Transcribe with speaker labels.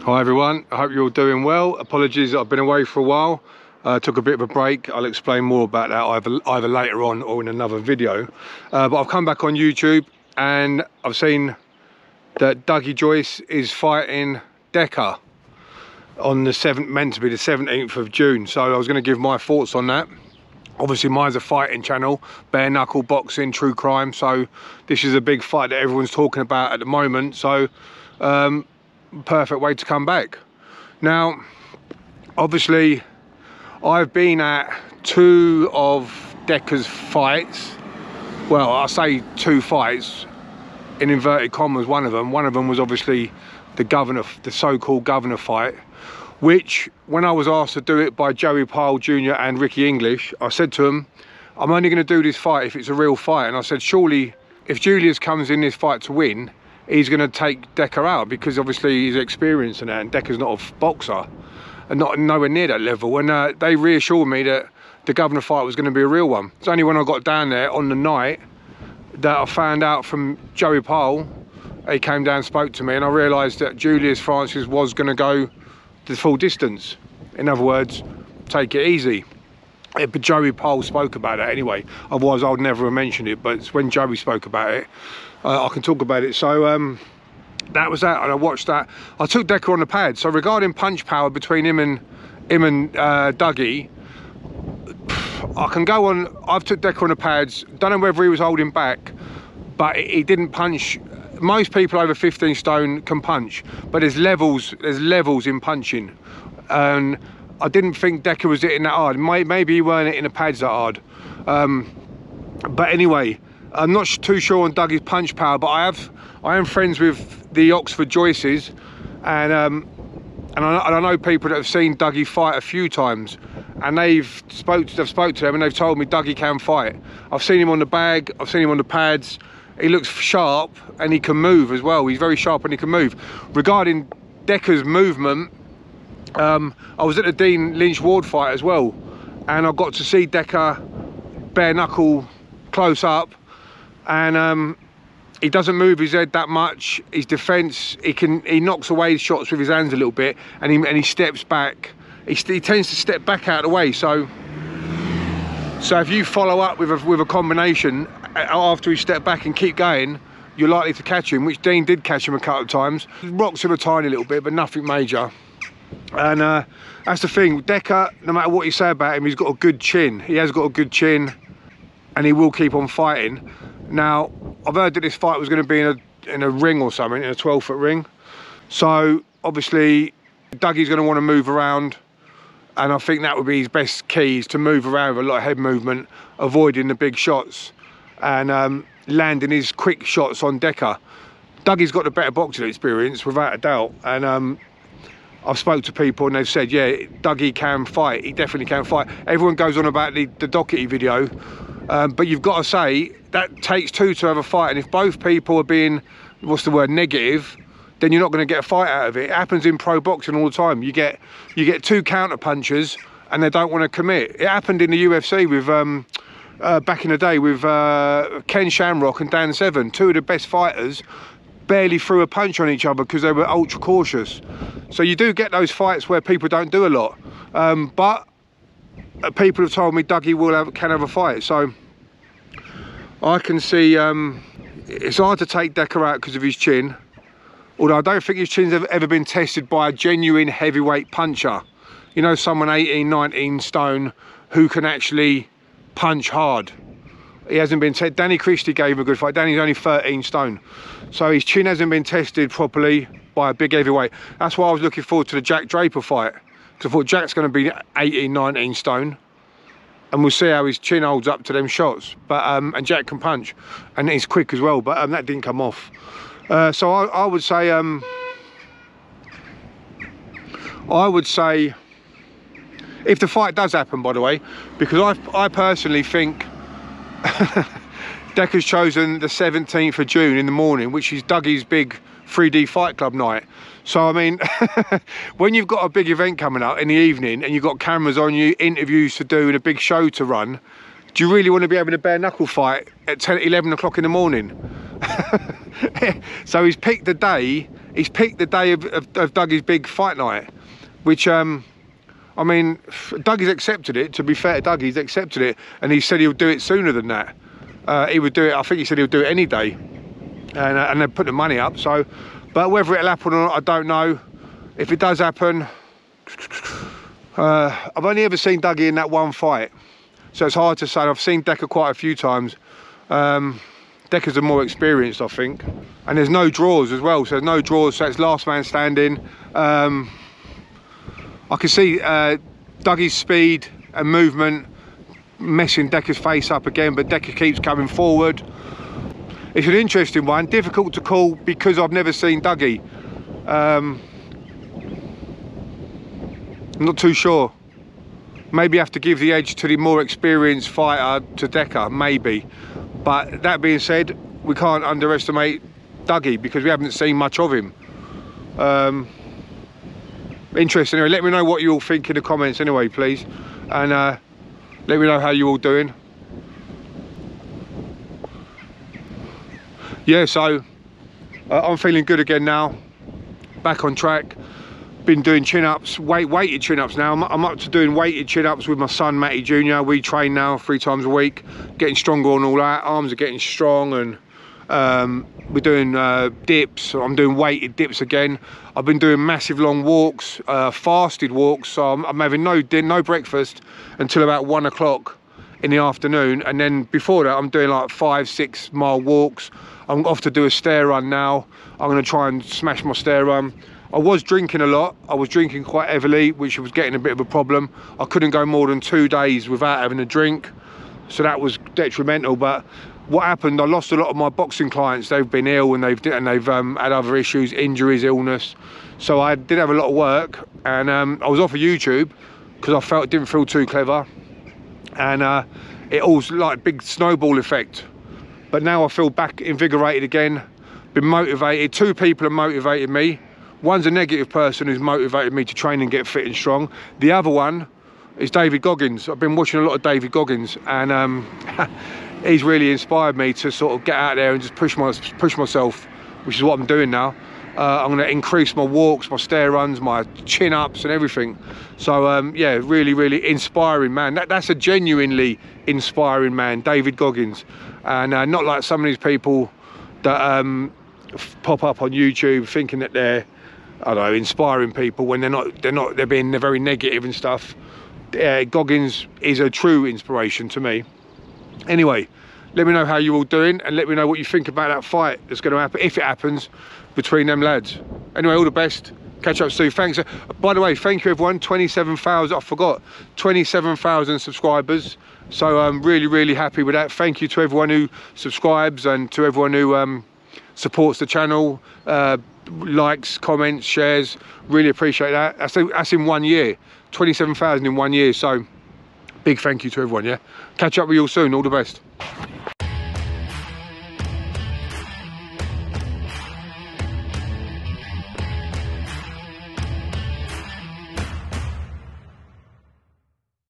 Speaker 1: Hi everyone, I hope you're all doing well. Apologies that I've been away for a while. Took a bit of a break. I'll explain more about that either later on or in another video. But I've come back on YouTube and I've seen that Dougie Joyce is fighting Decca on the 7th, meant to be the 17th of June. So I was going to give my thoughts on that. Obviously mine's a fighting channel, bare knuckle boxing, true crime. So this is a big fight that everyone's talking about at the moment. So perfect way to come back. Now obviously I've been at 2 of Decca's fights. Well, I say 2 fights in inverted commas. One of them was obviously the governor, the so-called governor fight, which when I was asked to do it by Joey Pyle Jr. and Ricky English, I said to him, I'm only going to do this fight if it's a real fight. And I said, surely if Julius comes in this fight to win, he's going to take Decca out, because obviously he's experienced in that, and Decca's not a boxer and nowhere near that level. And they reassured me that the governor fight was going to be a real one. It's only when I got down there on the night that I found out from Joey Pyle. He came down and spoke to me, and I realised that Julius Francis was going to go the full distance. In other words, take it easy. But Joey Pyle spoke about that anyway, otherwise I would never have mentioned it. But it's when Joey spoke about it, I can talk about it. So that was that, and I watched that. I took Decca on the pad. So regarding punch power between him and Dougie, I can go on. I've took Decca on the pads. Don't know whether he was holding back, but he didn't punch. Most people over 15 stone can punch, but there's levels in punching, and I didn't think Decca was hitting that hard. Maybe he weren't hitting the pads that hard. But anyway, I'm not too sure on Dougie's punch power, but I am friends with the Oxford Joyces, and I know people that have seen Dougie fight a few times, and they've spoke to them and they've told me Dougie can fight. I've seen him on the bag, I've seen him on the pads. He looks sharp and he can move as well. He's very sharp and he can move. Regarding Decca's movement, I was at the Dean Lynch Ward fight as well, and I got to see Decca bare knuckle close up, and he doesn't move his head that much. His defense, he knocks away shots with his hands a little bit, and he steps back. He tends to step back out of the way. So if you follow up with a combination after he stepped back and keep going, you're likely to catch him, which Dean did catch him a couple of times. Rocks him a tiny little bit, but nothing major. And that's the thing, Decca, no matter what you say about him, he's got a good chin. He has got a good chin, and he will keep on fighting. Now, I've heard that this fight was going to be in a ring or something, in a 12-foot ring. So obviously Dougie's going to want to move around, and I think that would be his best key, is to move around with a lot of head movement, avoiding the big shots, and landing his quick shots on Decca. Dougie's got the better boxing experience, without a doubt, and I've spoke to people and they've said, yeah, Dougie can fight. He definitely can fight. Everyone goes on about the Doherty video, but you've got to say that takes 2 to have a fight. And if both people are being, what's the word, negative, then you're not going to get a fight out of it. It happens in pro boxing all the time. You get 2 counter punchers and they don't want to commit. It happened in the UFC with back in the day with Ken Shamrock and Dan Severn, 2 of the best fighters. Barely threw a punch on each other because they were ultra cautious. So you do get those fights where people don't do a lot, but people have told me Dougie can have a fight. So I can see it's hard to take Decca out because of his chin, although I don't think his chin's ever been tested by a genuine heavyweight puncher. You know, someone 18, 19 stone who can actually punch hard. He hasn't been tested. Danny Christie gave him a good fight. Danny's only 13 stone. So his chin hasn't been tested properly by a big heavyweight. That's why I was looking forward to the Jack Draper fight, because I thought Jack's going to be 18, 19 stone, and we'll see how his chin holds up to them shots. But and Jack can punch, and he's quick as well, but that didn't come off. So I would say, if the fight does happen, by the way, because I personally think Decca's chosen the 17th of June in the morning, which is Dougie's big 3D Fight Club night. So I mean, when you've got a big event coming up in the evening and you've got cameras on you, interviews to do and a big show to run, do you really want to be having a bare knuckle fight at 11 o'clock in the morning? So he's picked the day he's picked the day of Dougie's big fight night, which I mean, Dougie's accepted it. To be fair to Dougie, he's accepted it, and he said he'll do it sooner than that. He would do it. I think he said he'll do it any day, and then put the money up. So, but whether it'll happen or not, I don't know. If it does happen, I've only ever seen Dougie in that one fight, so it's hard to say. I've seen Decca quite a few times. Decca's the more experienced, I think, and there's no draws as well. So there's no draws. So it's last man standing. I can see Dougie's speed and movement messing Decca's face up again, but Decca keeps coming forward. It's an interesting one, difficult to call because I've never seen Dougie. I'm not too sure. Maybe have to give the edge to the more experienced fighter, to Decca, maybe. But that being said, we can't underestimate Dougie because we haven't seen much of him. Interesting. Anyway, let me know what you all think in the comments anyway, please, and let me know how you all doing. Yeah, so I'm feeling good again now, back on track. Been doing chin-ups, weighted chin-ups now. I'm up to doing weighted chin-ups with my son Matty Jr. We train now 3 times a week, getting stronger and all that. Arms are getting strong, and we're doing dips. I'm doing weighted dips again. I've been doing massive long walks, fasted walks, so I'm having no breakfast until about 1 o'clock in the afternoon, and then before that I'm doing like 5-6 mile walks. I'm off to do a stair run now. I'm going to try and smash my stair run. I was drinking a lot. I was drinking quite heavily, which was getting a bit of a problem. I couldn't go more than 2 days without having a drink, so that was detrimental. But what happened, I lost a lot of my boxing clients. They've been ill, and they've had other issues, injuries, illness. So I did have a lot of work, and I was off of YouTube because I didn't feel too clever, and it all was like a big snowball effect. But now I feel back invigorated again, been motivated. 2 people have motivated me. One's a negative person who's motivated me to train and get fit and strong. The other one is David Goggins. I've been watching a lot of David Goggins, and he's really inspired me to sort of get out there and just push myself, which is what I'm doing now. I'm going to increase my walks, my stair runs, my chin-ups and everything. So yeah, really inspiring man. That's a genuinely inspiring man, David Goggins, and not like some of these people that pop up on YouTube thinking that they're, I don't know, inspiring people when they're being very negative and stuff. Goggins is a true inspiration to me. Anyway, let me know how you're all doing, and let me know what you think about that fight that's going to happen, if it happens, between them lads. Anyway, all the best. Catch up soon. Thanks. By the way, thank you everyone. 27,000. I forgot. 27,000 subscribers. So I'm really happy with that. Thank you to everyone who subscribes and to everyone who supports the channel. Likes, comments, shares. Really appreciate that. That's in 1 year. 27,000 in 1 year. So big thank you to everyone. Yeah. Catch up with you all soon. All the best.